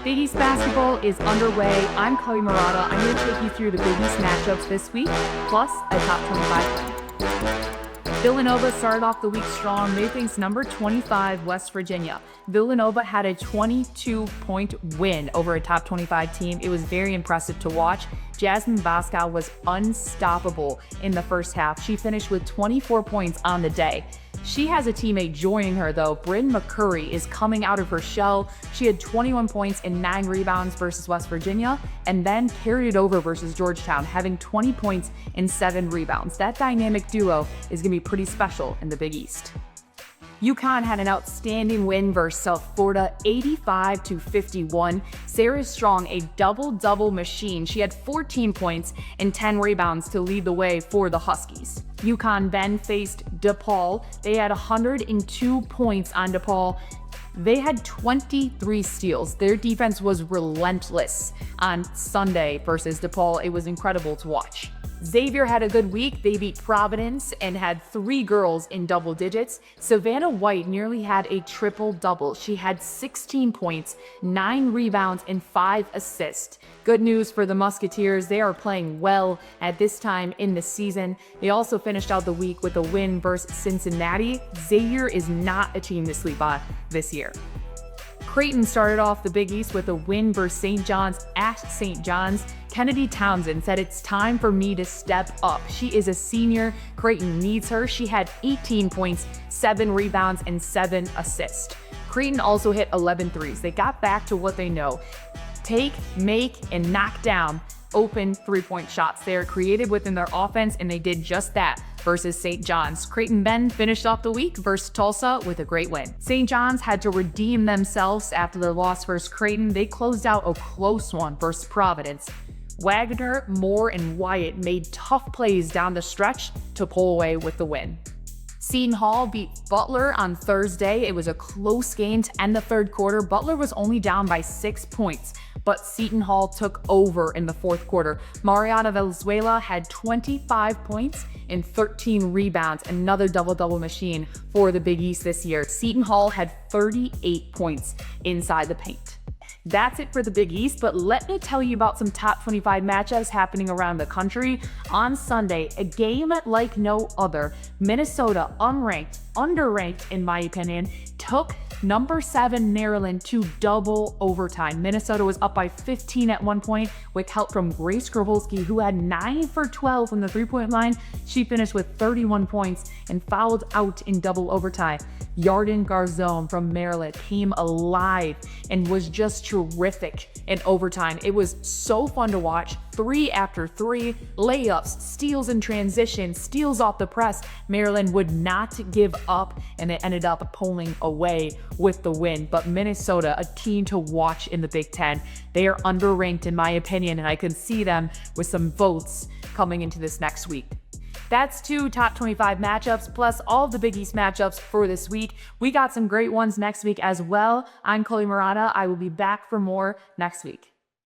Big East basketball is underway. I'm Marotta. I'm going to take you through the Big East matchups this week, plus a top 25. Villanova started off the week strong. They faced number 25 West Virginia. Villanova had a 22-point win over a top 25 team. It was very impressive to watch. Jasmine Boscow was unstoppable in the first half. She finished with 24 points on the day. She has a teammate joining her though. Bryn McCurry is coming out of her shell. She had 21 points and 9 rebounds versus West Virginia, and then carried it over versus Georgetown, having 20 points and 7 rebounds. That dynamic duo is going to be pretty special in the Big East. UConn had an outstanding win versus South Florida, 85-51. Sarah Strong, a double-double machine. She had 14 points and 10 rebounds to lead the way for the Huskies. UConn then faced DePaul. They had 102 points on DePaul. They had 23 steals. Their defense was relentless on Sunday versus DePaul. It was incredible to watch. Xavier had a good week. They beat Providence and had 3 girls in double digits. Savannah White nearly had a triple-double. She had 16 points, 9 rebounds, and 5 assists. Good news for the Musketeers. They are playing well at this time in the season. They also finished out the week with a win versus Cincinnati. Xavier is not a team to sleep on this year. Creighton started off the Big East with a win versus St. John's at St. John's. Kennedy Townsend said, "It's time for me to step up." She is a senior. Creighton needs her. She had 18 points, 7 rebounds, and 7 assists. Creighton also hit 11 threes. They got back to what they know. Take, make, and knock down open three-point shots. They are creative within their offense, and they did just that versus St. John's. Creighton then finished off the week versus Tulsa with a great win. St. John's had to redeem themselves after their loss versus Creighton. They closed out a close one versus Providence. Wagner, Moore, and Wyatt made tough plays down the stretch to pull away with the win. Seton Hall beat Butler on Thursday. It was a close game to end the third quarter. Butler was only down by 6 points, but Seton Hall took over in the fourth quarter. Mariana Valenzuela had 25 points and 13 rebounds, another double-double machine for the Big East this year. Seton Hall had 38 points inside the paint. That's it for the Big East, but let me tell you about some top 25 matchups happening around the country. On Sunday, a game like no other. Minnesota, unranked, underranked in my opinion, took number 7 Maryland to double overtime. Minnesota was up by 15 at one point with help from Grace Grabowski, who had 9 for 12 from the three-point line. She finished with 31 points and fouled out in double overtime. Yarden Garzone from Maryland came alive and was just terrific in overtime. It was so fun to watch. 3 after 3, layups, steals in transition, steals off the press. Maryland would not give up, and it ended up pulling away with the win. But Minnesota, a team to watch in the Big Ten. They are underranked in my opinion, and I could see them with some votes coming into this next week. That's 2 top 25 matchups, plus all of the Big East matchups for this week. We got some great ones next week as well. I'm Marotta. I will be back for more next week.